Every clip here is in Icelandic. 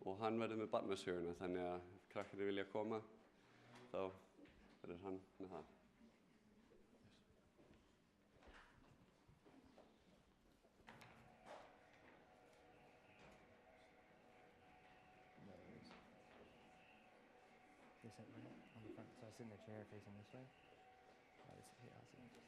og hann verður með barnasöguna, þannig að ef krakkarnir vilja koma, þá verður hann með það. They sit right on the front, so I sit in the chair facing this way. I'll sit here, I'll sit here.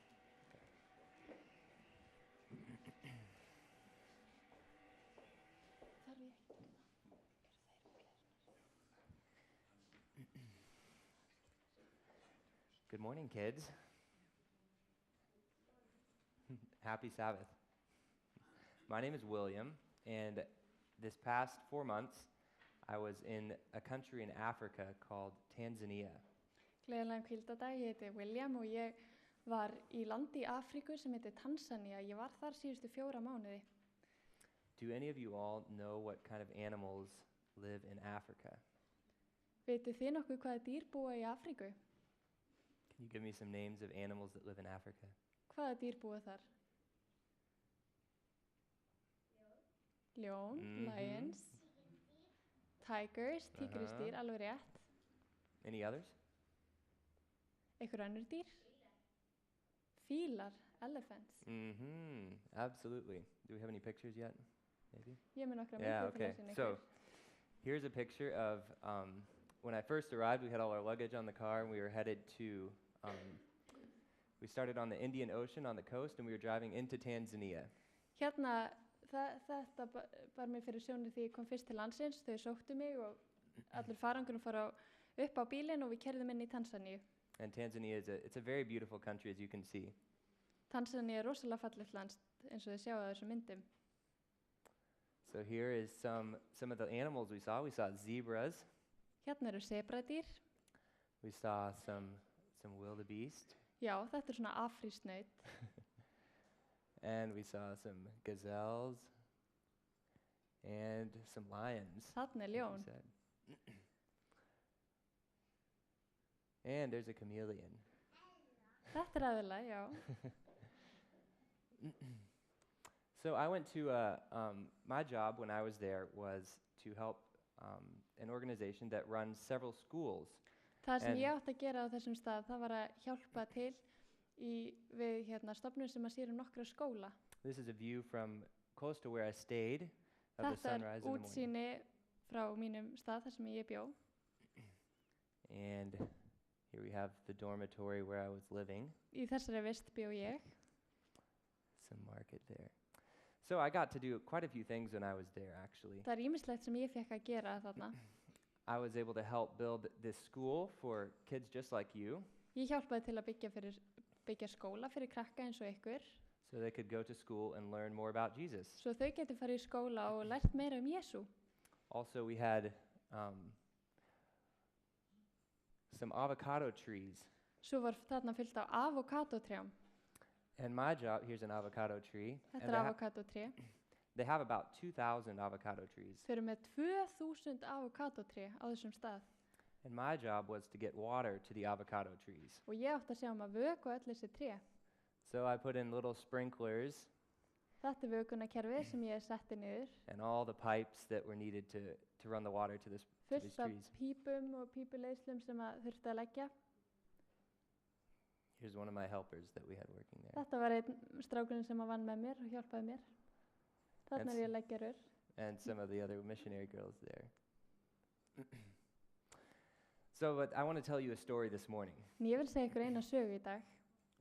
Good morning, kids. Happy Sabbath. My name is William, and this past 4 months, I was in a country in Africa called Tanzania. Gleðilegan hvíldardag, ég heiti William og ég var í landi í Afríku sem heitir Tanzania. Ég var þar síðustu 4 mánuði. Do any of you all know what kind of animals live in Africa? Vitið þið nokkuð hvaða dýr búa í Afríku? Can you give me some names of animals that live in Africa? Hvaða dýr búa þar? Ljón, lions, tigers, tígrisdýr, alveg rétt. Any others? Einhver önnur dýr? Fílar, elephants. Absolutely. Do we have any pictures yet? Maybe? Ég með nokkra Yeah, myndir til okay. að sýna So, ykkur. here's a picture of when I first arrived, we had all our luggage on the car, and we were headed to, we started on the Indian Ocean on the coast, and we were driving into Tanzania. Hérna, þetta bar mér fyrir sjónir því ég kom fyrst til landsins, þau sóttu mig og allur farangurinn fór upp á bílinn og við kerðum inn í Tansaníu. And Tanzania it's a very beautiful country, as you can see. Tansaníu rosalega fallegt land eins og þið sjáu á þessum myndum. So here is some of the animals we saw. We saw zebras. Hérna eru sebradýr. We saw some wildebeest. Já, þetta svona afrískt naut. And we saw some gazelles and some lions. Þarna like ljón. you said. And there's a chameleon. Þetta eðla, já. So I went to my job when I was there was to help an organization that runs several schools. Það sem En- ég átti að gera á þessum stað, það var að hjálpa til við stofnun sem að sér nokkra skóla. This is a view from close to where I stayed of the Þetta sunrise in the morning. útsýni frá mínum stað þar sem ég bjó. And here we have the dormitory where I was living. Í þessari vist bjó ég. Some market there. So I got to do quite a few things when I was there, actually. Það ýmislegt sem ég fekk að gera þarna. I was able to help build this school for kids just like you, Ég hjálpaði til að byggja skóla fyrir krakka eins og ykkur, so they could go to school and learn more about Jesus. svo þau geti farið í skóla og lært meira Jesú. Also, we had some avocado trees. Svo var þarna fyllt á avokadótrjám. And my job, here's an avocado tree. Þetta And avokadótré. they have about 2,000 avocado trees. Þau eru með 2000 avokadótré á þessum stað. And my job was to get water to the avocado trees. Og ég átti að sjá að vökva öll þessi tré. So I put in little sprinklers Þetta er vökunarkerfið sem ég setti niður. and all the pipes that were needed to run the water to these Fullt af trees. pípum og pípuleiðslum sem að þurfti að leggja. Here's one of my helpers that we had working there. Þetta var einn strákurinn sem að vann með mér og hjálpaði mér. Þarna er ég að leggja rör. And some of the other missionary girls there. So, but I want to tell you a story this morning. En ég vil segja ykkur eina sögu í dag.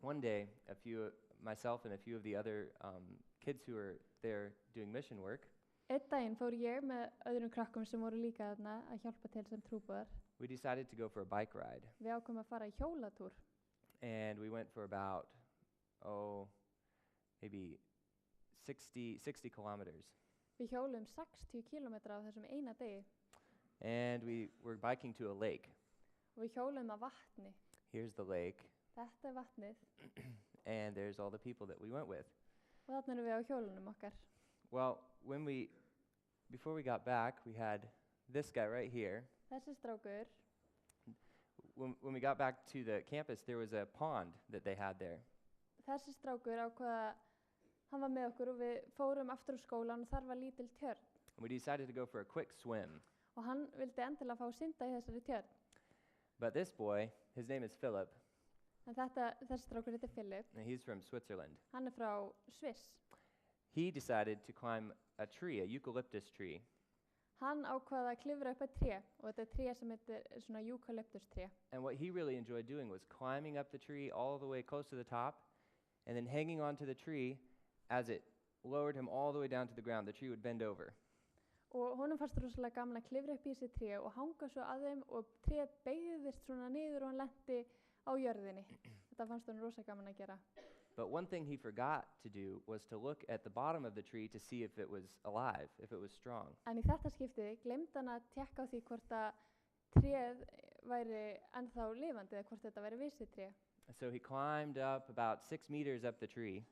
One day, myself and a few of the other kids who were there doing mission work, Einn daginn fór ég með öðrum krakkum sem voru líka þarna að hjálpa til sem trúboðar. we decided to go for a bike ride. Við ákvæmum að fara í hjólatúr. And we went for about, maybe 60 kilometers. Við hjólum 60 kilometra á þessum eina degi And we were biking to a lake. og við hjólum að vatni. Here's the lake, Þetta er vatnið and there's all the people that we went with. og þarna erum við á hjólunum okkar. Well, before we got back, we had this guy right here. Þessi strákur, When we got back to the campus, there was a pond that they had there. þessi strákur ákvaða, hann var með okkur og við fórum aftur á skólan og þar var lítil tjörn. And we decided to go for a quick swim. og hann vildi endilega fá að synda í þessari tjörn. But this boy, his name is Philip, En þessi strákur heitir Philip, and he's from Switzerland. hann er frá Sviss. He decided to climb a tree, a eucalyptus tree. Hann ákvaði að klifra upp að tré og þetta er tré sem heitir svona eucalyptus tré. And what he really enjoyed doing was climbing up the tree all the way close to the top and then hanging onto the tree as it lowered him all the way down to the ground. The tree would bend over. Og honum fannst rosalega gaman að klifra upp í þessi tré og hanga svo að þeim og tréð beygðist svona niður og hann lenti á jörðinni. Þetta fannst honum rosalega gaman að gera. But one thing he forgot to do was to look at the bottom of the tree to see if it was alive, if it was strong. En í þetta skiptið gleymdi hann að tekka á því hvort að tréð væri ennþá lifandi eða hvort þetta væri visið tré. So he climbed up about 6 meters up the tree,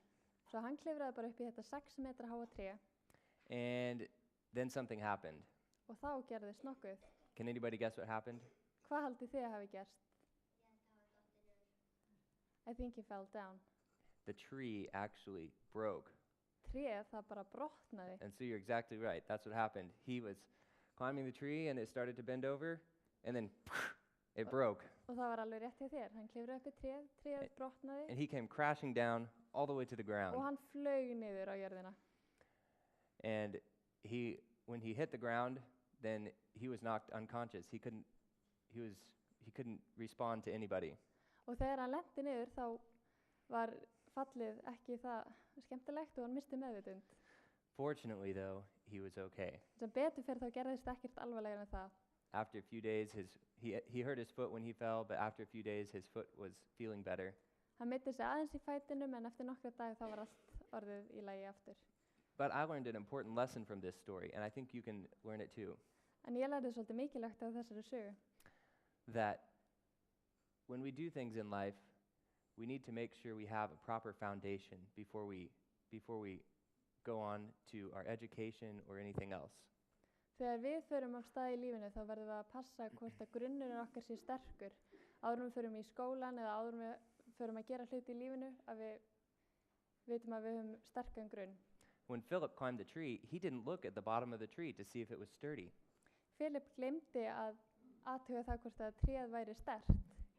Svo hann klifraði bara upp í þetta 6 metra háa tré and then something happened. og þá gerðist nokkuð. Can anybody guess what happened? Hvað haldið þið að hafi gerst? I think he fell down. The tree actually broke. Tréð það bara brotnaði. And so you're exactly right. That's what happened. He was climbing the tree and it started to bend over, and then it broke. Og það var alveg rétt hjá þér. Hann klifraði upp í tréð brotnaði And he came crashing down all the way to the og ground. hann flaug niður á jörðina. And when he hit the ground, then he was knocked unconscious. He couldn't respond to anybody. Og þegar hann lenti niður þá var fallið ekki það skemmtilegt og hann misti meðvitund. Fortunately, though, he was okay. Sem betur fyrir þá gerðist ekkert alvarlegar en það. After a few days, he hurt his foot when he fell, but after a few days, his foot was feeling better. Hann mitti sig aðeins í fætinum en eftir nokkra dag þá var allt orðið í lagi aftur. But I learned an important lesson from this story, and I think you can learn it too, En ég lærði svolítið mikilvægt af þessari sögu. that when we do things in life, we need to make sure we have a proper foundation before we go on to our education or anything else. Þegar við förum af stað í lífinu þá verðum við að passa hvort að grunnurinn okkar sé sterkur. Áður en við förum í skólan eða áður en við förum að gera hluti í lífinu að við vitum að við höfum sterkan grunn. When Philip climbed the tree, he didn't look at the bottom of the tree to see if it was sturdy. Philip glemdi að athuga það hvort að tréð væri sterkt.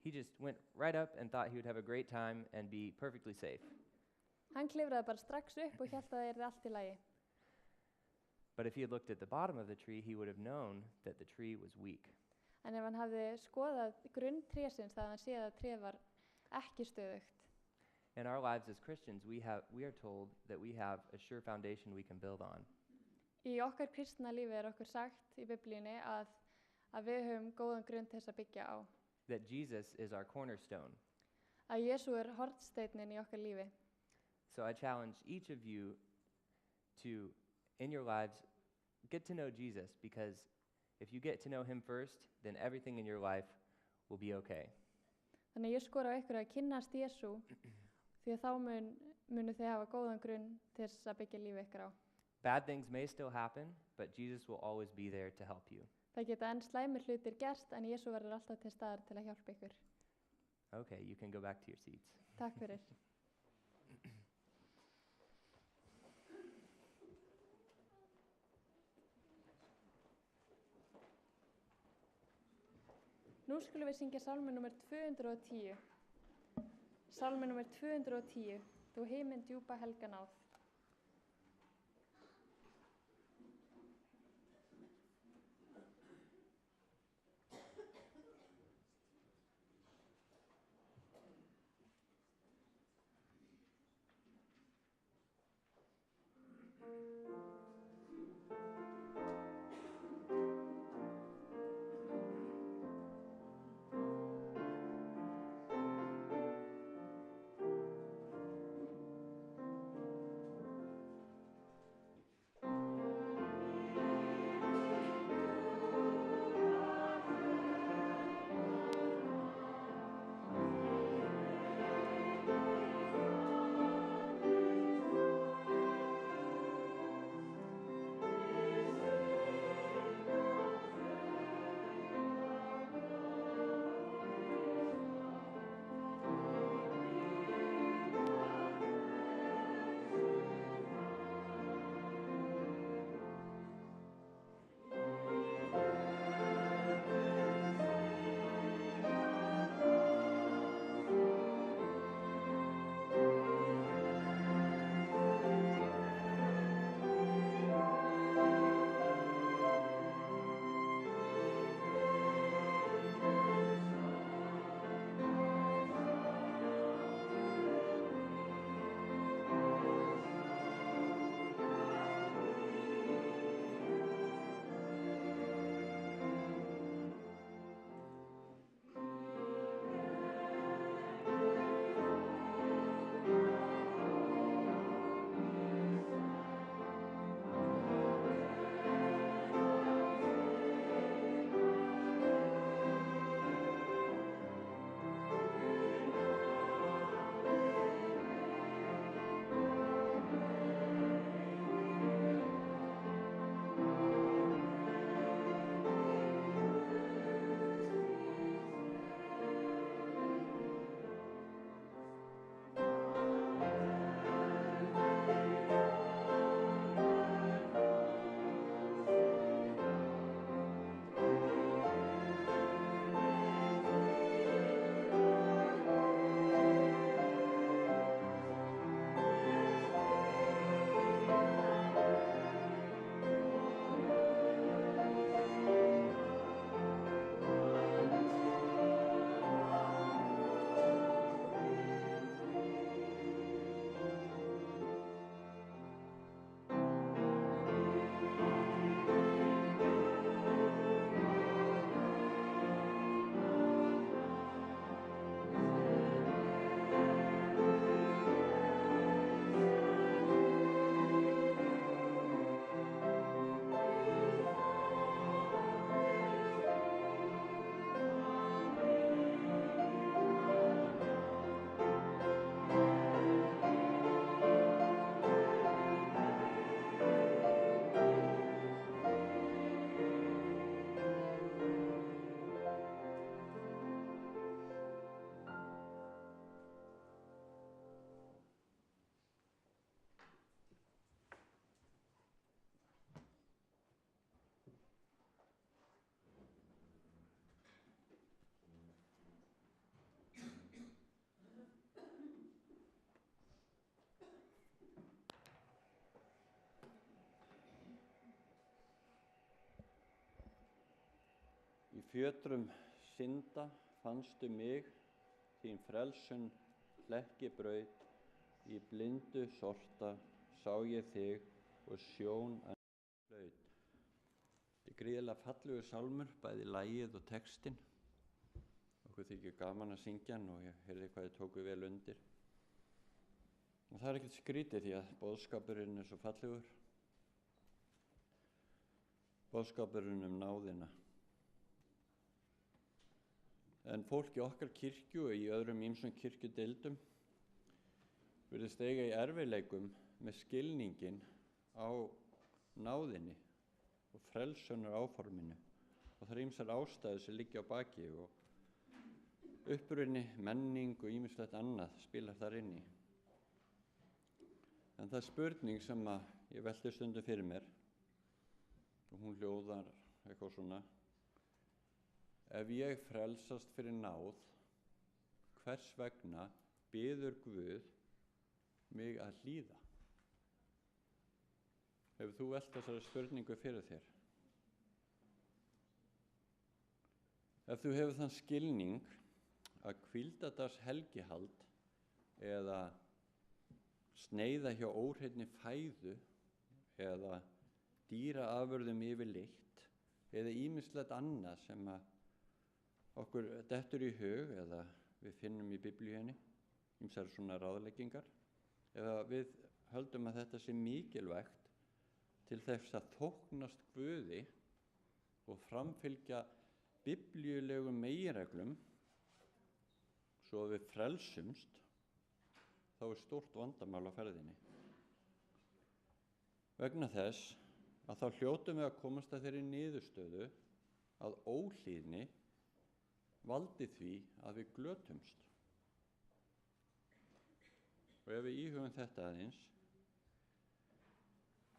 He just went right up and thought he would have a great time and be perfectly safe. Hann klifraði bara strax upp og hélt að það yrði allt í lagi. But if he had looked at the bottom of the tree, he would have known that the tree was weak. En ef hann hafði skoðað grunn trésins þá hafði hann séð að tréð var ekki stöðugt. In our lives as Christians, we are told that we have a sure foundation we can build on. Í okkar kristna lífi er okkur sagt í Biblíunni að við höfum góðan grunn til þess að byggja á. That Jesus is our cornerstone. Að Jesú er hornsteinninn í okkar lífi. So I challenge each of you to, in your lives, get to know Jesus, because if you get to know him first, then everything in your life will be okay. Þannig ég skora á ykkur að kynnast Jesú því að þá munu þið hafa góðan grunn til þess að byggja lífi ykkur á. Bad things may still happen, but Jesus will always be there to help you. Það geta enn slæmir hlutir gerst en Jesú verður alltaf til staðar til að hjálpa ykkur. Okay, you can go back to your seats. Takk fyrir. Nú skulum við syngja sálmi nummer 210. Sálmi nummer 210. Þú himinn djúpa helga náð. Í fjötrum synda fannstu mig, þín frelsun hlekki braut, í blindu sorta sá ég þig og sjón að hlaut. Þetta er gríðarlega fallegur sálmur, bæði lagið og textinn. Okkur þykir gaman að syngja hann og ég heyrði hvað þið tóku vel undir. Og það er ekkert skrítið því að boðskapurinn er svo fallegur. Boðskapurinn náðina. En fólk í okkar kirkju og í öðrum ýmsum kirkjudeildum virðist eiga í erfiðleikum með skilningin á náðinni og frelsunar áforminu. Og það er ýmsar ástæður sem liggja á baki og uppruni, menning og ýmislegt annað spilar þar inn í. En það er spurning sem ég velti stundum fyrir mér og hún hljóðar eitthvað svona: ef ég frelsast fyrir náð, hvers vegna biður Guð mig að hlýða? Hefur þú velt þessari spurningu fyrir þér? Ef þú hefur þann skilning að hvíldardags helgihald eða sneiða hjá óhreinni fæðu eða dýraafurðum yfirleitt eða ýmislegt annað sem okkur dettur í hug eða við finnum í Biblíunni, ýmsar svona ráðleggingar, eða við höldum að þetta sé mikilvægt til þess að þóknast Guði og framfylgja biblíulegum meginreglum svo að við frelsumst, þá er stórt vandamál á ferðinni. Vegna þess að þá hljótum við að komast að þeirri niðurstöðu að óhlýðni valdi því að við glötumst. Og ef við íhugum þetta aðeins,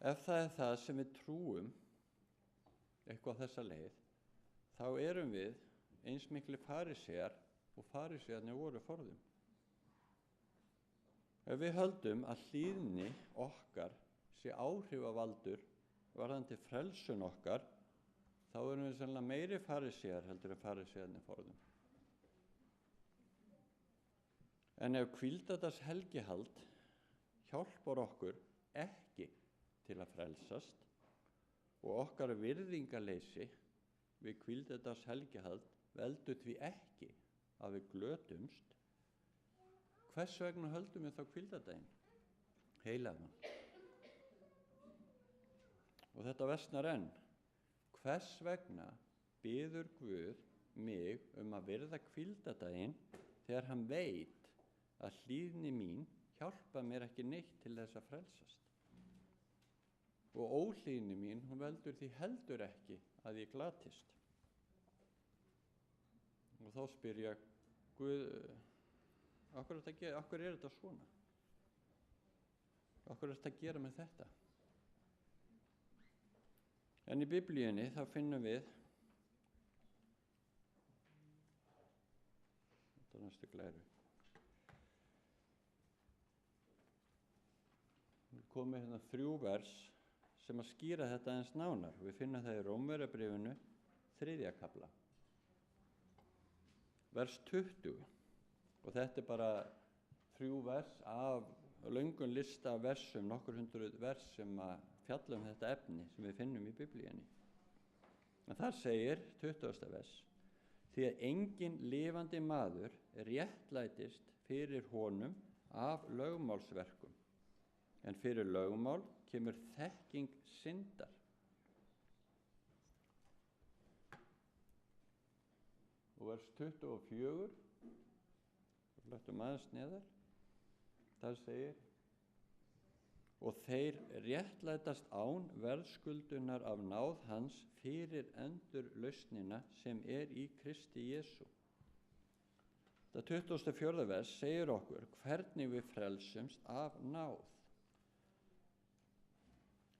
ef það er það sem við trúum eitthvað þessa leið, þá erum við eins miklu farísear og farísearnir voru forðum. Ef við höldum að hlýðni okkar sé áhrifavaldur varðandi frelsun okkar, þá erum við sennilega meiri farísear heldur en farísearnir forðum. En ef hvíldardags helgihald hjálpar okkur ekki til að frelsast og okkar virðingarleysi við hvíldardags helgihald veldur því ekki að við glötumst, hvers vegna höldum við þá hvíldardaginn heilagan? Og þetta versnar enn. Hvers vegna biður Guð mig að virða hvíldardaginn þegar hann veit að hlýðni mín hjálpa mér ekki neitt til þess að frelsast? Og óhlýðni mín, hún veldur því heldur ekki að ég glatist. Og þá spyr ég Guð, af hverju er þetta svona? Af hverju er þetta að gera með þetta? En í Biblíunni þá finnum við, þetta er næstu glæru, við komum hérna 3 vers sem að skýra þetta aðeins nánar. Við finnum það í Rómverjabréfinu 3. kafla, vers 20, og þetta er bara 3 vers af löngum lista af versum, nokkur hundruð vers sem að fjalla þetta efni sem við finnum í Biblíunni. En þar segir 20. vers: því að enginn lifandi maður réttlætist fyrir honum af lögmálsverkum, en fyrir lögmál kemur þekking syndar. Og vers 24, flettum aðeins neðar, þar segir: og þeir réttlætast án verðskuldunar af náð hans fyrir endurlausnina sem er í Kristi Jesú. Það 24. vers segir okkur hvernig við frelsumst af náð.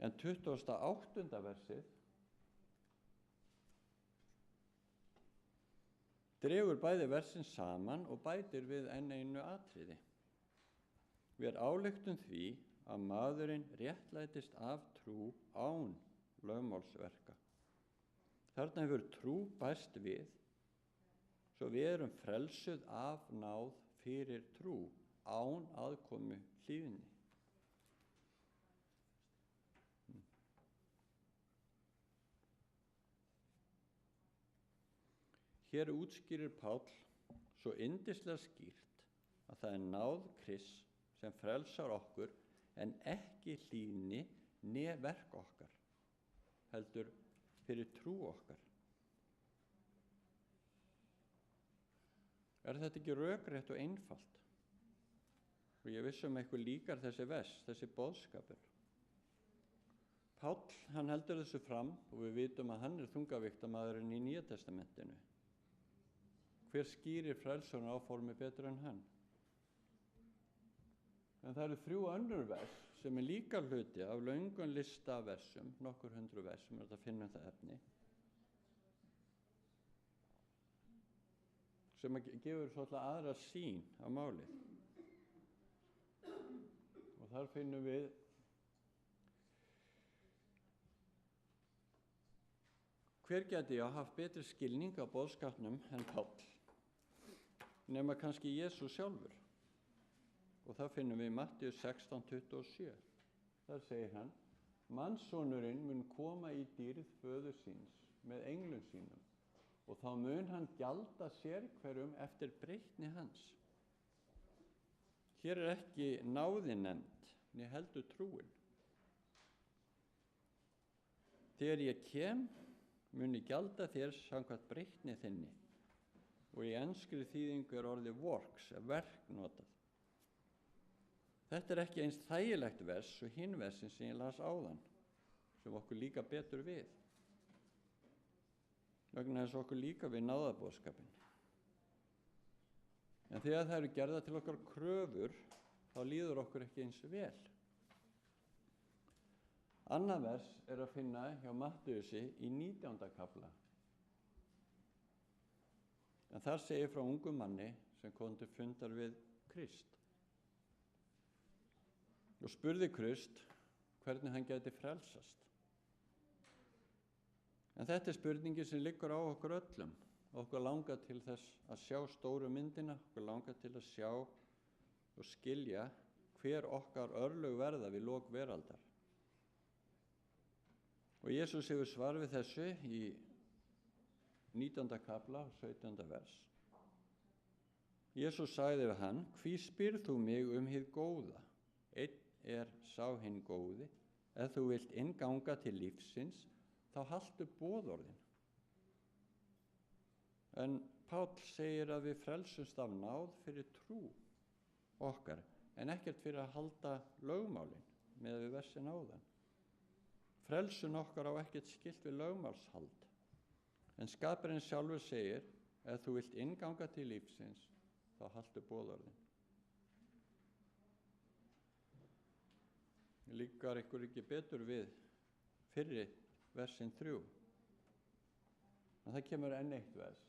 En 28. versið dregur bæði versin saman og bætir við enn einu atriði. Við ályktum því að maðurinn réttlætist af trú án lögmálsverka. Þarna hefur trú bæst við, svo við erum frelsuð af náð fyrir trú, án aðkomu hlýðni. Hér útskýrir Páll svo yndislega skýrt að það er náð Krists sem frelsar okkur en ekki hlýðni né verk okkar, heldur fyrir trú okkar. Er þetta ekki rökrétt og einfalt? Og ég vissum eitthvað líkar þessi vers, þessi boðskapur. Páll, hann heldur þessu fram og við vitum að hann er þungavíktamaðurinn í Nýja testamentinu. Hver skýrir frelsunar áformi betur en hann? En það eru 3 önnur vers sem er líka hluti af löngum lista af versum, nokkur 100 vers sem er að finna það efni, sem gefur svolítið aðra sýn á málið. Og þar finnum við hver geti haft betri skilning á boðskapnum en Páll, nema kannski Jesús sjálfur. Og það finnum við í Mattheus 16:27. Þar segir hann: Mannssonurinn mun koma í dýrð föður síns með englum sínum og þá mun hann gjalda sérhverjum eftir breytni hans. Hér er ekki náðin nefnd, né heldur trúin. Þegar ég kem, mun ég gjalda þér samkvæmt breytni þinni. Og í enskri þýðingu er orðið works, verk notað. Þetta er ekki eins þægilegt vers og hinn versin sem ég las áðan, sem okkur líka betur við. Vegna þess okkur líka við náðarboðskapinn. En þegar það eru gerðar til okkar kröfur, þá líður okkur ekki eins vel. Annað vers er að finna hjá Mattheusi í 19. kafla. En þar segir frá ungum manni sem kom til fundar við Krist og spurði Krist hvernig hann gæti frelsast. En þetta er spurningin sem liggur á okkur öllum. Okkur langar til þess að sjá stóru myndina, okkur langar til að sjá og skilja hver okkar örlög verða við lok veraldar. Og Jesús hefur svar við þessu í 19. kafla, 17. vers. Jesús sagði við hann: Hví spyrð þú mig hið góða? Einn er sá hinn góði. Ef þú vilt innganga til lífsins, þá haltu boðorðin. En Páll segir að við frelsumst af náð fyrir trú okkar, en ekkert fyrir að halda lögmálin með við versin áðan. Frelsun okkar á ekkert skylt við lögmálshald. En skapurinn sjálfur segir: ef þú vilt innganga til lífsins, þá haltu boðorðin. Líkar ykkur ekki betur við fyrri versin 3. En það kemur enn eitt vers.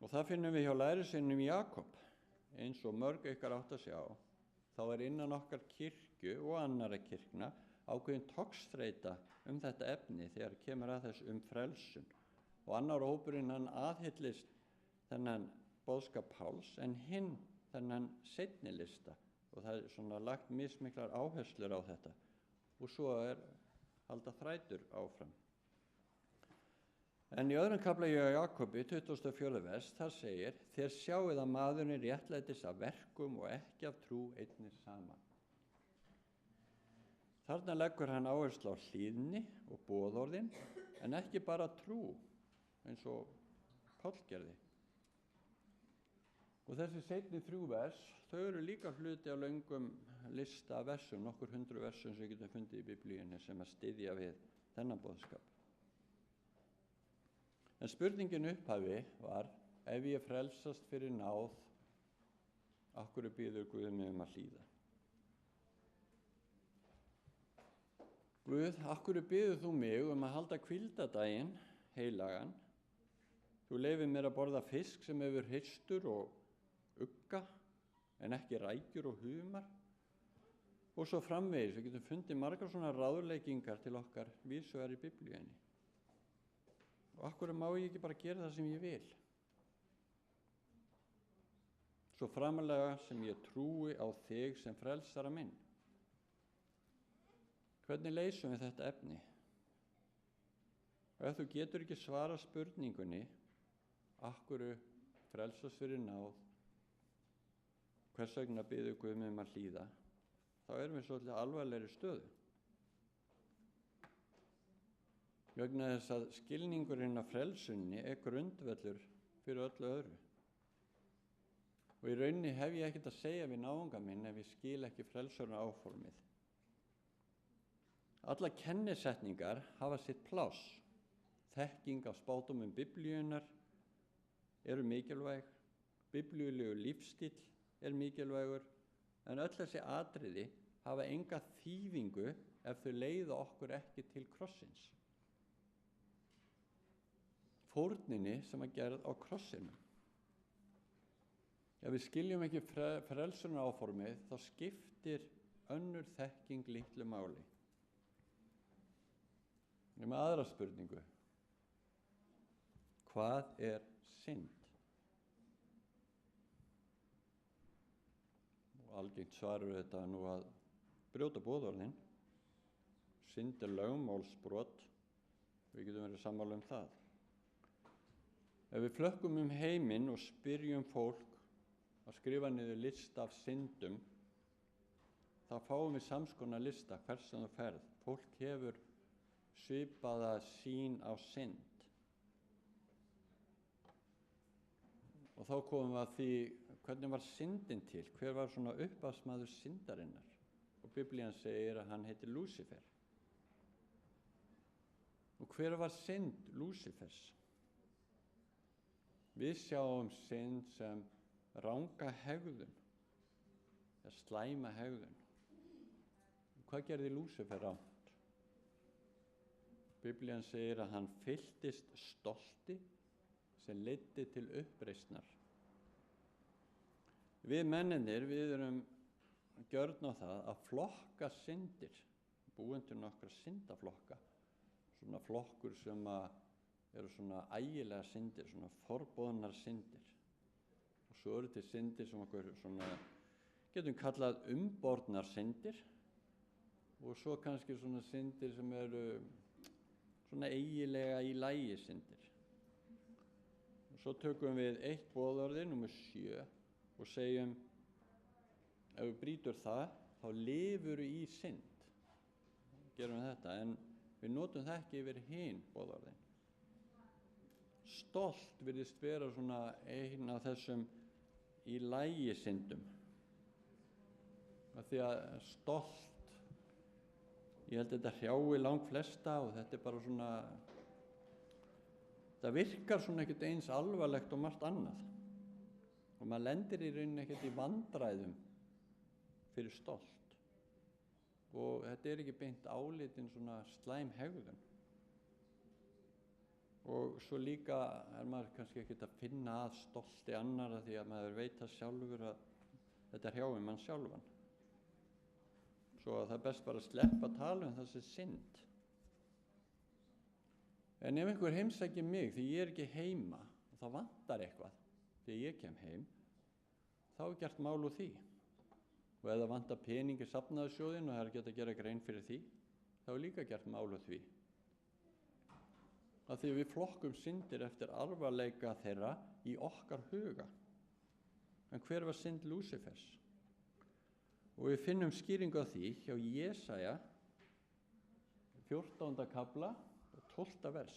Og það finnum við hjá lærisveinum Jakob. Eins og mörg ykkar átt að sjá, þá er innan okkar kirkju og annarra kirkna ákveðin togstreita þetta efni þegar kemur að þess frelsun. Og annar hópurinn hann aðhyllist þennan boðskap Páls en hinn þennan seinni lista, og það er svona lagt mismiklar áherslur á þetta, og svo er halda þrætur áfram. En í öðrum kafla hjá Jakobi, 24. vers, þar segir: Þér sjáið að maðurinn réttlætis af verkum og ekki af trú einnig saman. Þarna leggur hann áherslu á hlýðni og boðorðin, en ekki bara trú, eins og Páll gerði. Og þessi seinni 3 vers, þau eru líka hluti á löngum lista af versum, nokkur 100 versum sem við getum fundið í Biblíunni sem að styðja við þennan boðskap. En spurningin upphafi var: ef ég frelsast fyrir náð, af hverju biður Guð mig að hlýða? Guð, af hverju biður þú mig að halda hvíldardaginn heilagan? Þú leyfir mér að borða fisk sem hefur hristur og ugga, en ekki rækjur og humar. Og svo framvegis, við getum fundið margar svona ráðleggingar til okkar vísvegar í Biblíunni. Og af hverju má ég ekki bara gera það sem ég vil? Svo framarlega sem ég trúi á þig sem frelsara minn. Hvernig leysum við þetta efni? Og ef þú getur ekki svara spurningunni, af hverju frelsast fyrir náð, hvers vegna biður Guð mig að hlýða, þá erum við svolítið alvarlegri stöðu. Vegna þess að skilningurinn af frelsunni grundvöllur fyrir öllu öðru. Og í rauninni hef ég ekkert að segja við náunga minn ef ég skil ekki frelsuna áformið. Alla kennisetningar hafa sitt pláss. Þekking af spádómum Biblíunnar eru mikilvæg, biblíulegu lífstíll er mikilvægur, en öll þessi atriði hafa enga þýðingu ef þau leiða okkur ekki til krossins. Fórninni sem að gerð á krossinum. Ef við skiljum ekki frelsunar áformið, þá skiptir önnur þekking litlu máli. Ég er með aðra spurningu. Hvað er synd? Og algengt svarur þetta nú að brjóta boðorðin. Synd er lögmálsbrot. Við getum verið sammála um það. Ef við flökkum um heiminn og spyrjum fólk að skrifa niður lista af syndum, þá fáum við samskonar lista hvers sem þú ferð. Fólk hefur svipaða sýn á synd. Og þá komum við að því, hvernig var syndin til? Hver var svona upphafsmaður syndarinnar? Og Biblían segir að hann heitir Lúsífer. Og hver var synd Lúsífers? Við sjáum synd sem ranga hegðun, eða slæma hegðun. Hvað gerði Lúsífer rangt? Biblían segir að hann fylltist stolti sem leiddi til uppreisnar. Við mennirnir, við erum gjörn á það að flokka syndir, búin til nokkra syndaflokka, svona flokkur sem eru svona ægilega syndir, svona forboðnar syndir. Og svo eru til syndir sem okkur svona, getum kallað umbornar syndir, og svo kannski svona syndir sem eru svona eigilega í lagi syndir. Og svo tökum við eitt boðorði, númer 7, og segjum, ef við brýtur það, þá lifur í synd. Gerum við þetta, en við notum það ekki yfir hin boðorðin. Stolt virðist vera svona einn af þessum í lagi syndum. Af því að stolt, ég held að þetta hrjái langflesta og þetta er bara svona, það virkar svona ekkert eins alvarlegt og margt annað. Og maður lendir í rauninni ekkert í vandræðum fyrir stolt. Og þetta er ekki beint álitin svona slæm hegðun. Og svo líka er maður kannski ekkert að finna að stolti annarra því að maður veit það sjálfur að þetta hrjáir mann sjálfan. Svo að það er best bara að sleppa að tala um þessi synd. En ef einhver heimsækir mig því ég er ekki heima og það vantar eitthvað þegar ég kem heim, þá er gert mál úr því. Og ef það vantar pening í safnaðarsjóðinn og það er ekki að gera grein fyrir því, þá er líka gert mál úr því. Af því við flokkum syndir eftir alvarleika þeirra í okkar huga. En hver var synd Lúsífers? Og við finnum skýringu á því hjá Jesaja 14. kafla og 12. vers.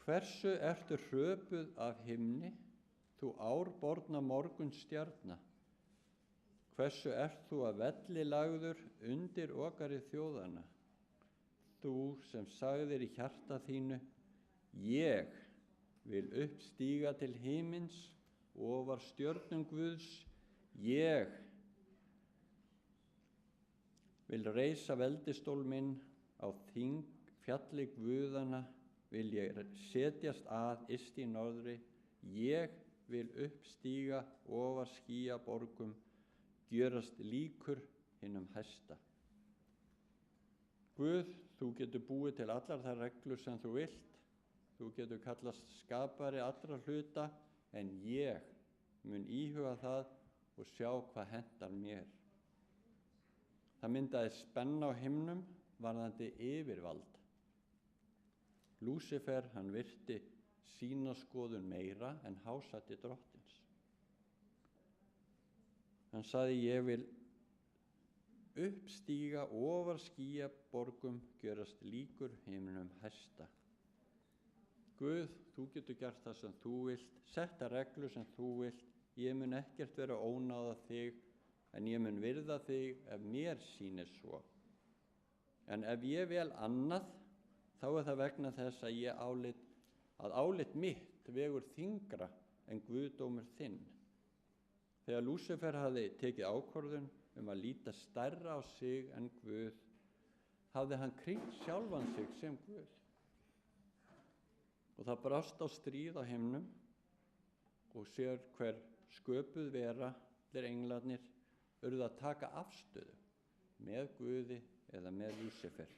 Hversu ertu hröpuð af himni, þú árborna morgunstjarna? Hversu ert þú að velli lagður undir okari þjóðana? Þú sem sagðir í hjarta þínu, ég vil uppstíga til himins ofar stjörnum Guðs, ég vil reisa veldistól minn á fjalli Guðanna, vil ég setjast að yst í norðri, ég vil uppstíga ofar skýjaborgum, gjörast líkur hinum hæsta. Guð, þú getur búið til allar þær reglur sem þú vilt, þú getur kallast skapari allra hluta, en ég mun íhuga það og sjá hvað hentar mér. Það myndaði spenna á himnum varðandi yfirvald. Lúsifer, hann virti sína skoðun meira en hásætti drottins. Hann sagði, ég vil uppstíga ofar skýjaborgum, gjörast líkur himnum hæsta. Guð, þú getur gert það sem þú vilt, setta reglur sem þú vilt, ég mun ekkert vera að ónáða þig, en ég mun virða þig ef mér sýnist svo. En ef ég vel annað, þá er það vegna þess að álit mitt vegur þyngra en guðdómur þinn. Þegar Lúsifer hafði tekið ákvörðun að líta stærra á sig en Guð, hafði hann krýnt sjálfan sig sem Guð. Og það brást á stríð á himnum og sér hver sköpuð vera, þeir englarnir, urðu að taka afstöðu með Guði eða með Lúsifer.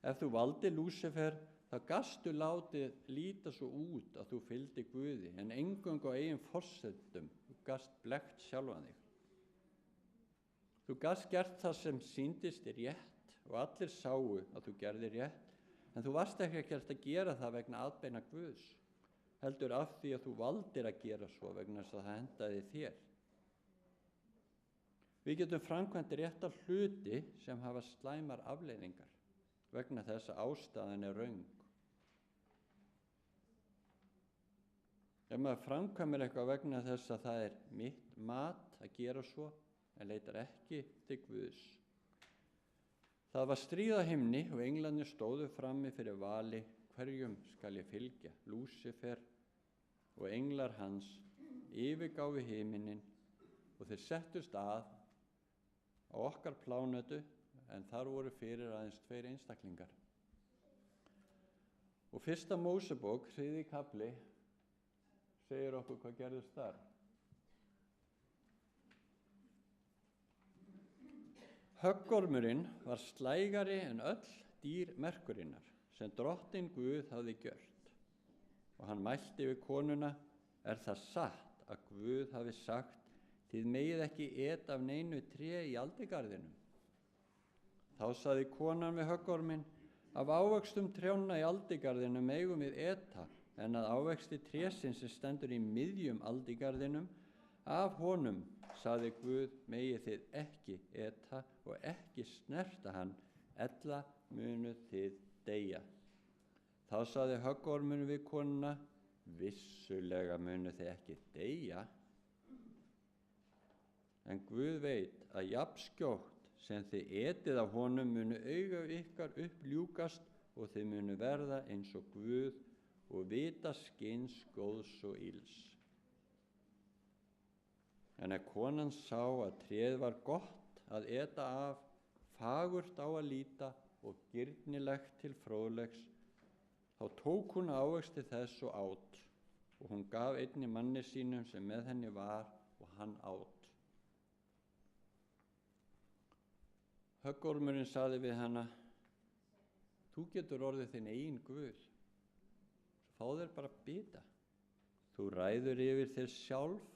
Ef þú valdir Lúsifer, þá gastu látið líta svo út að þú fylgdi Guði, en eingöngu á eigin forsendum, þú gast blekkt sjálfan þig. Þú gast gert það sem sýndist þér rétt og allir sáu að þú gerðir rétt, en þú varst ekki að gera það vegna atbeina Guðs, heldur af því að þú valdir að gera svo vegna þess að það hendaði þér. Við getum framkvæmt réttar hluti sem hafa slæmar afleiðingar vegna þess að ástæðan er röng. Ef maður framkvæmir eitthvað vegna þess að það er mitt mat að gera svo, en leitar ekki til Guðs. Það var stríð á himni og englarnir stóðu frammi fyrir vali, hverjum skal ég fylgja? Lúsifer og englar hans yfirgáfu himinin og þeir settust að á okkar plánetu, en þar voru fyrir aðeins 2 einstaklingar. Og 1. Mósebók, 3. kafli, segir okkur hvað gerðist þar. Höggormurinn var slægari en öll dýr merkurinnar sem drottinn Guð hafði gjört. Og hann mælti við konuna, er það satt að Guð hafi sagt, þið megið ekki eta af neinu tré í aldigarðinum? Þá sagði konan við höggorminn, af ávöxtum trjánna í aldigarðinum megum við eta, en að ávexti trésins sem stendur í miðjum aldigarðinum, af honum, sagði Guð, megið þið ekki eta og ekki snerta hann, ella munu þið deyja. Þá sagði höggormurinn við konuna, vissulega munu þið ekki deyja, en Guð veit að jafnskjótt sem þið etið af honum munu augu ykkar uppljúkast og þið munu verða eins og Guð og vita skyns góðs og ills. En ef konan sá að tréð var gott að eta af, fagurt á að líta og girnilegt til fróðleiks, þá tók hún ávexti þess og át, og hún gaf einni manni sínum sem með henni var og hann át. Höggormurinn sagði við hana, þú getur orðið þinn eigin Guð, fá þér bara bita. Þú ræður yfir þér sjálf,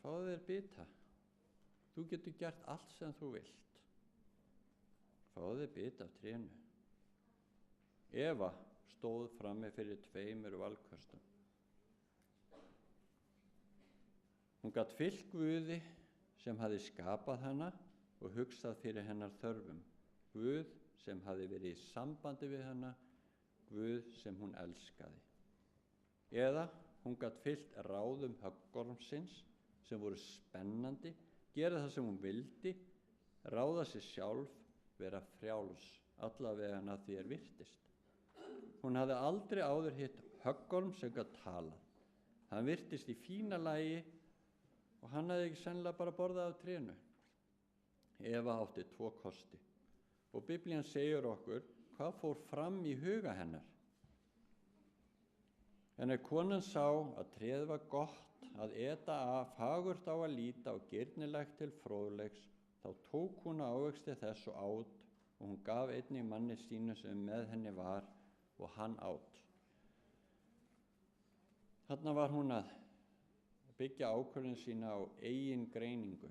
fá þér bita. Þú getur gert allt sem þú vilt. Fá þér bita af trénu. Eva stóð frammi fyrir 2 valkostum. Hún gat fylgt Guði sem hafði skapað hana og hugsað fyrir hennar þörfum. Guð sem hafði verið í sambandi við hana, Guð sem hún elskaði. Eða hún gat fylgt ráðum höggormsins sem voru spennandi, gera það sem hún vildi, ráða sig sjálf, vera frjáls, allavega að því virtist. Hún hafði aldrei áður hitt höggorm sem gat talað. Hann virtist í fína lagi og hann hafði ekki sennilega bara borðað af trénu. Eva átti 2 kosti og Biblían segir okkur hvað fór fram í huga hennar. En ef konan sá að tréð var gott að eta af, fagurt á að líta og girnilegt til fróðleiks, þá tók hún ávexti þess og át, og hún gaf einnig manni sínu sem með henni var, og hann át. Þarna var hún að byggja ákvörðun sína á eigin greiningu.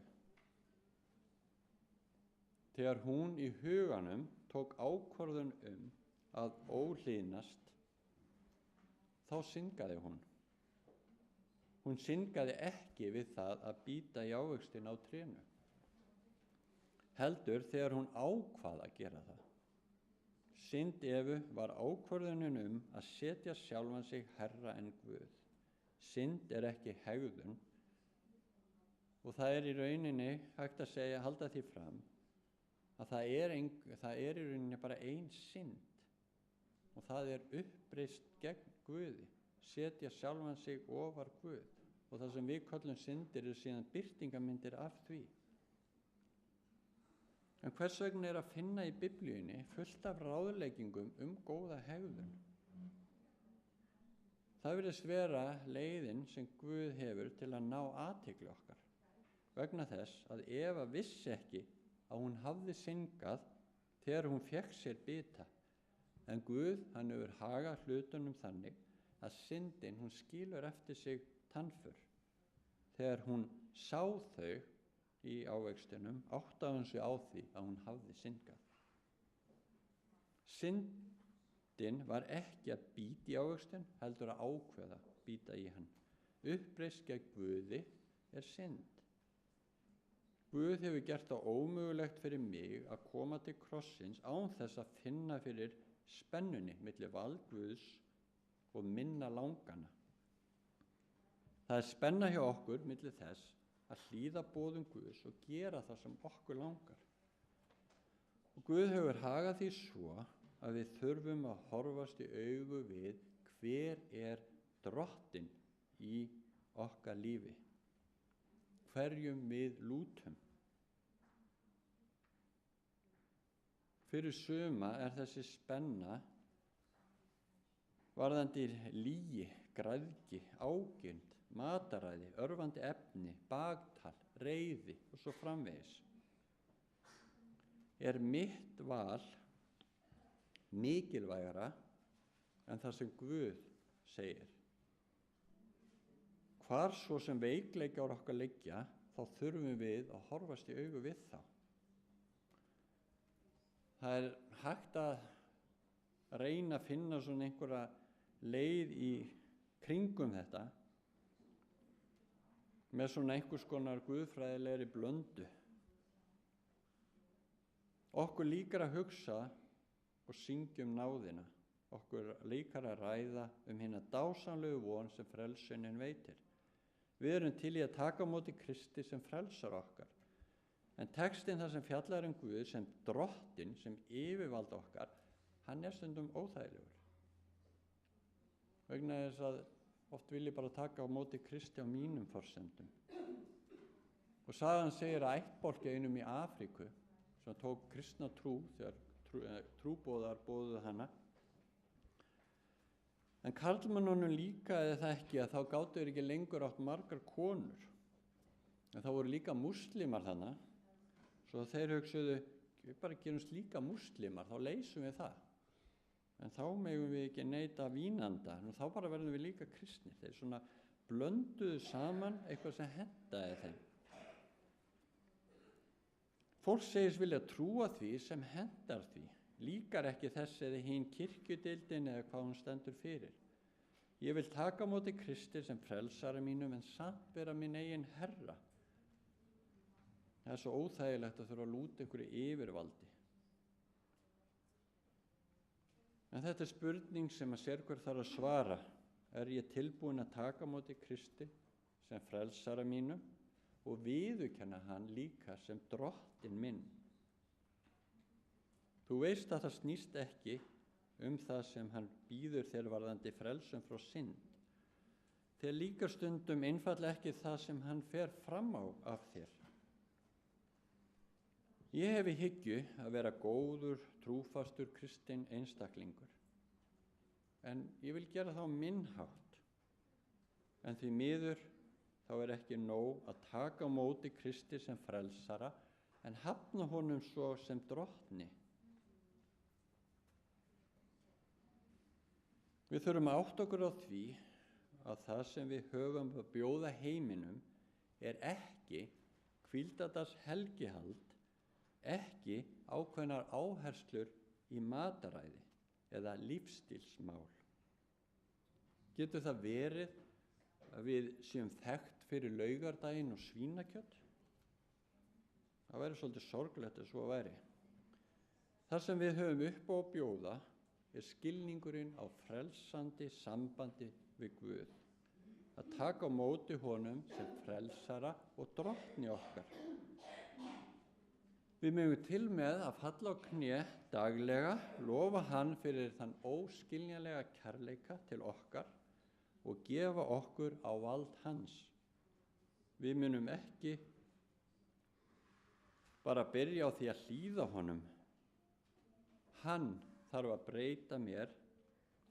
Þegar hún í huganum tók ákvörðun að óhlýðnast, þá syngaði hún. Hún syngaði ekki við það að bíta í ávextin á trénu, heldur þegar hún ákvað að gera það. Synd Evu var ákvörðunin að setja sjálfan sig herra en Guð. Synd er ekki hegðun, og það er í rauninni hægt að segja, halda því fram, að það er í rauninni bara ein synd, og það er uppreist gegn Guði, setja sjálfan sig ofar Guð, og það sem við köllum syndir eru síðan birtingamyndir af því. En hvers vegna er að finna í Biblíunni fullt af ráðleggingum góða hegðun? Það virðist vera leiðin sem Guð hefur til að ná athygli okkar, vegna þess að Eva vissi ekki að hún hafði syngað þegar hún fékk sér bita, en Guð, hann hefur hagað hlutunum þannig að syndin, hún skilur eftir sig tannför. Þegar hún sá þau í ávextinum, áttaði hún sig á því að hún hafði syngað. Syndin var ekki að bíta í ávextin, heldur að ákveða bíta í hann. Uppreist gegn Guði er synd. Guð hefur gert það ómögulegt fyrir mig að koma til krossins án þess að finna fyrir spennunni milli vald Guðs og minna langana. Það er spenna hjá okkur milli þess að hlýða boðum Guðs og gera það sem okkur langar. Og Guð hefur hagað því svo að við þurfum að horfast í augu við hver er drottinn í okkar lífi, hverjum við lútum. Fyrir suma er þessi spenna varðandi lygi, græðgi, ágirnd, mataræði, örvandi efni, baktal, reiði og svo framvegis. Er mitt val mikilvægara en það sem Guð segir? Hvar svo sem veikleikar okkar liggja, þá þurfum við að horfast í augu við þá. Það er hægt að reyna að finna svona einhverja leið í kringum þetta með svona einhvers konar guðfræðilegri blöndu. Okkur líkar að hugsa og syngja náðina. Okkur líkar að ræða hina dásamlegu von sem frelsunin veitir. Við erum til í að taka á móti Kristi sem frelsar okkar. En textinn þar sem fjallar Guð sem drottinn, sem yfirvald okkar, hann er stundum óþægilegur. Vegna þess að oft vil ég bara taka á móti Kristi á mínum forsendum. Og sagan segir að ættbálki einum í Afríku sem tók kristna trú þegar trúboðar boðuðu hana. En karlmönnunum líkaði það ekki að þá gátu þeir ekki lengur átt margar konur. En það voru líka múslimar þarna, svo þeir hugsuðu, við bara gerumst líka múslimar, þá leysum við það. En þá megum við ekki neita vínanda, og þá bara verðum við líka kristnir. Þeir svona blönduðu saman eitthvað sem hentaði þeim. Fólk segist vilja trúa því sem hentar því, líkar ekki þess eða hinn kirkjudeildin eða hvað hún stendur fyrir. Ég vil taka á móti Kristi sem frelsara mínum en samt vera minn eigin herra. Það er svo óþægilegt að þurfa að lúta einhverju yfirvaldi. En þetta er spurning sem að sérhver þarf að svara. Er ég tilbúin að taka á móti Kristi sem frelsara mínum og viðurkenna hann líka sem drottinn minn? Þú veist að það snýst ekki það sem hann býður þér varðandi frelsun frá synd. Þér líkar stundum einfaldlega ekki það sem hann fer fram á af þér. Ég hef í hyggju að vera góður, trúfastur kristinn einstaklingur. En ég vil gera það á minn hátt. En því miður þá er ekki nóg að taka á móti Kristi sem frelsara en hafna honum svo sem drottni. Við þurfum að átta okkur á því að það sem við höfum að bjóða heiminum er ekki hvíldardags helgihald, ekki ákveðnar áherslur í mataræði eða lífsstílsmál. Getur það verið að við séum þekkt fyrir laugardaginn og svínakjöt? Það væri svolítið sorglegt ef svo væri. Það sem við höfum upp á að bjóða er skilningurinn á frelsandi sambandi við Guð. Að taka á móti honum sem frelsara og drottni okkar. Við megum til með að falla á kné daglega, lofa hann fyrir þann óskiljanlega kærleika til okkar og gefa okkur á vald hans. Við munum ekki bara byrja á því að hlýða honum. Hann þarf að breyta mér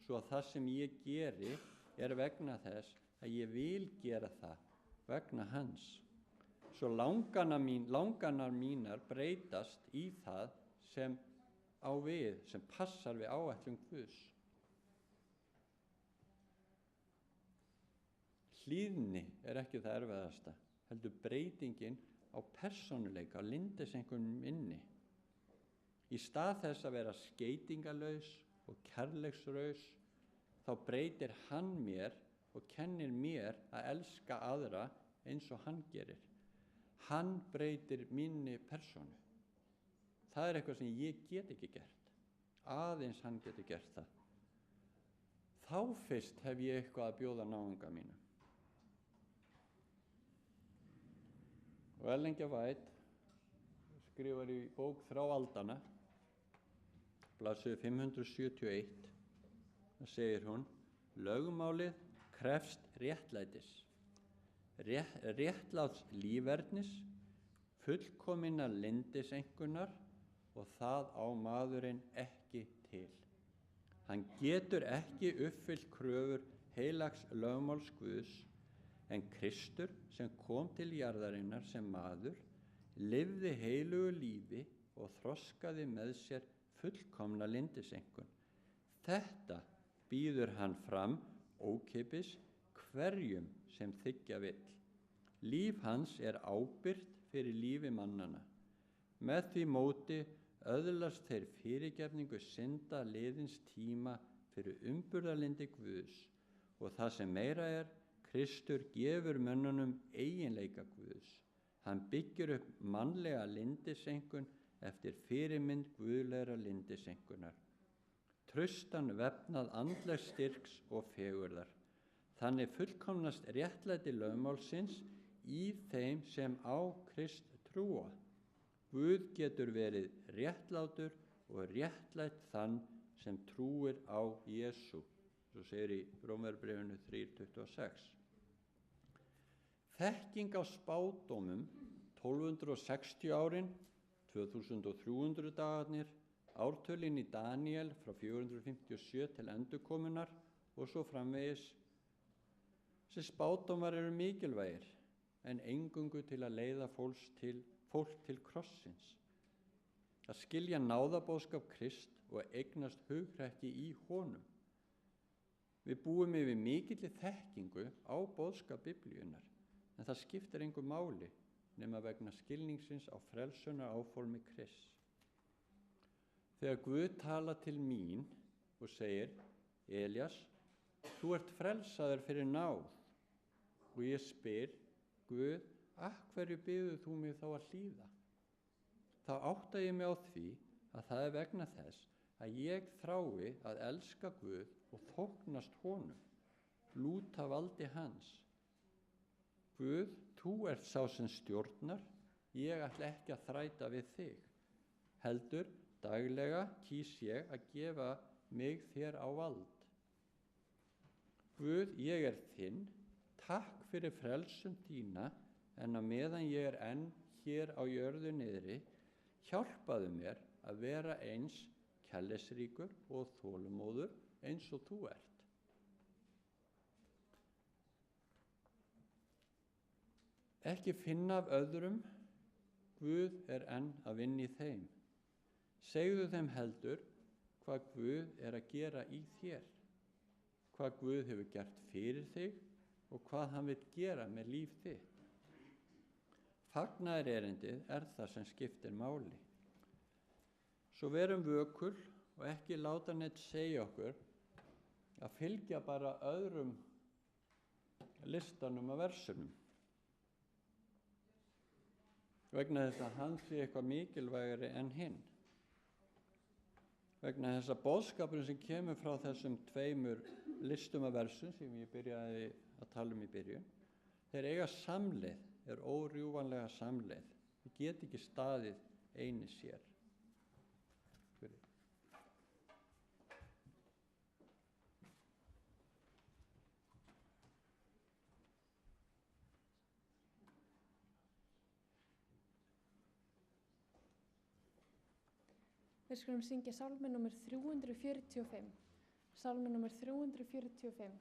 svo að það sem ég geri er vegna þess að ég vil gera það vegna hans. Svo langanar mínar breytast í það sem á við, sem passar við áætlun Guðs. Hlýðni er ekki það erfiðasta, heldur breytingin á persónuleika, á lyndiseinkunum inni. Í stað þess að vera skeytingarlaus og kærleiksraus, þá breytir hann mér og kennir mér að elska aðra eins og hann gerir. Hann breytir minni persónu. Það er eitthvað sem ég get ekki gert. Aðeins hann getur gert það. Þá fyrst hef ég eitthvað að bjóða náunga mínum. Og Ellen G. White skrifar í bók Þrá aldanna, blaðsíðu 571, og segir hún: lögmálið krefst réttlætis, réttláts lífernis, fullkominnar lyndiseinkunnar, og það á maðurinn ekki til. Hann getur ekki uppfyllt kröfur heilags lögmáls Guðs, en Kristur sem kom til jarðarinnar sem maður, lifði heilugu lífi og þroskaði með sér fullkomna lyndiseinkun. Þetta býður hann fram ókeypis hverjum sem þiggja vill. Líf hans er ábyrgt fyrir lífi mannanna. Með því móti öðlast þeir fyrirgefningu synda liðins tíma fyrir umburðarlyndi Guðs, og það sem meira er, Kristur gefur mönnunum eiginleika Guðs. Hann byggir upp mannlega lyndiseinkun eftir fyrirmynd guðlegra lyndiseinkunar. Traustan vefnað andlegs styrks og fegurðar. Þannig fullkomnast réttlæti lögmálsins í þeim sem á Krist trúa. Guð getur verið réttlátur og réttlætt þann sem trúir á Jesú. Svo segir í Rómarbréfinu 3:26. Þekking á spádómum 1260 árin, 2300 dagarnir, ártölin í Daniel frá 457 til endurkomunar og svo framvegis. Þessi spádómar eru mikilvægir, en eingöngu til að leiða fólk til krossins. Að skilja náðaboðskap Krist og eignast hugrekki í honum. Við búum yfir mikilli þekkingu á boðskap Biblíunnar, en það skiptir engu máli nema vegna skilningsins á frelsunar áformi Krists. Þegar Guð talar til mín og segir: Elías, þú ert frelsaður fyrir náð, og ég spyr: Guð, af hverju biður þú mig þá að hlýða? Þá átta ég mig á því að það er vegna þess að ég þrái að elska Guð og þóknast honum, lúta valdi hans. Guð, þú ert sá sem stjórnar, ég ætla ekki að þræta við þig. Heldur, daglega kýs ég að gefa mig þér á vald. Guð, ég er þinn, takk fyrir frelsun þína, en á meðan ég er enn hér á jörðu niðri, hjálpaðu mér að vera eins kærleiksríkur og þolinmóður eins og þú ert. Ekki finna af öðrum, Guð enn að vinna í þeim. Segðu þeim heldur hvað Guð að gera í þér, hvað Guð hefur gert fyrir þig og hvað hann vill gera með líf þitt. Fagnaðarerindið það sem skiptir máli. Svo verum vökul og ekki láta neitt segja okkur að fylgja bara öðrum listanum af versunum. Vegna þess að hann sé eitthvað mikilvægari en hinn. Vegna þess að boðskapurinn sem kemur frá þessum 2 listum af versum sem ég byrjaði að tala í byrjun, þeir eiga samleið, órjúfanlega samleið. Við getum ekki staðið eini sér. Við skulum syngja sálmi númer 345. Sálmi númer 345.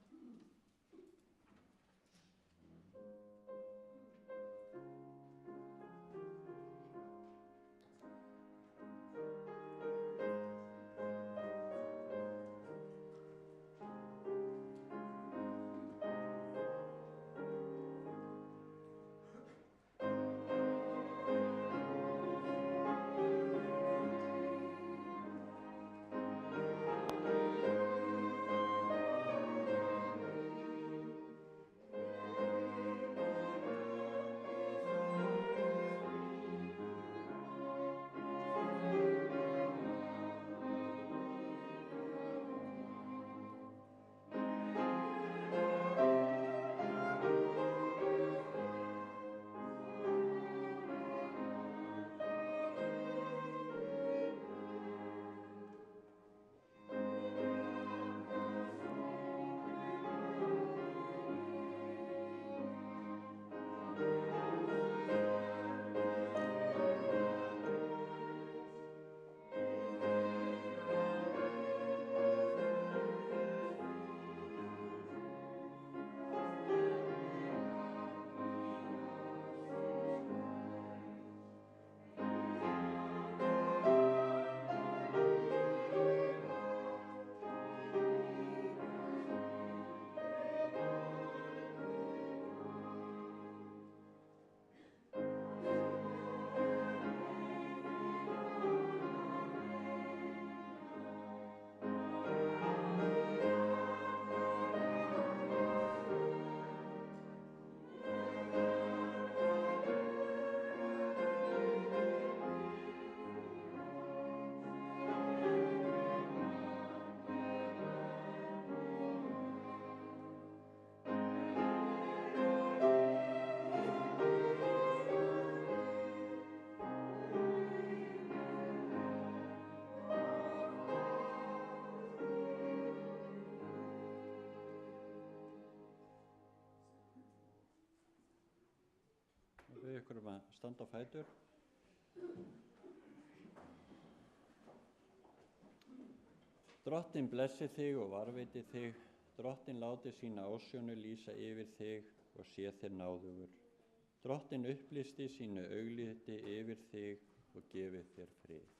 Ykkur að standa á fætur. Drottinn blessi þig og varveiti þig. Drottinn láti sína ásjónu lýsa yfir þig og sé þér náðugur. Drottinn upplýsti sínu augliti yfir þig og gefi þér frið.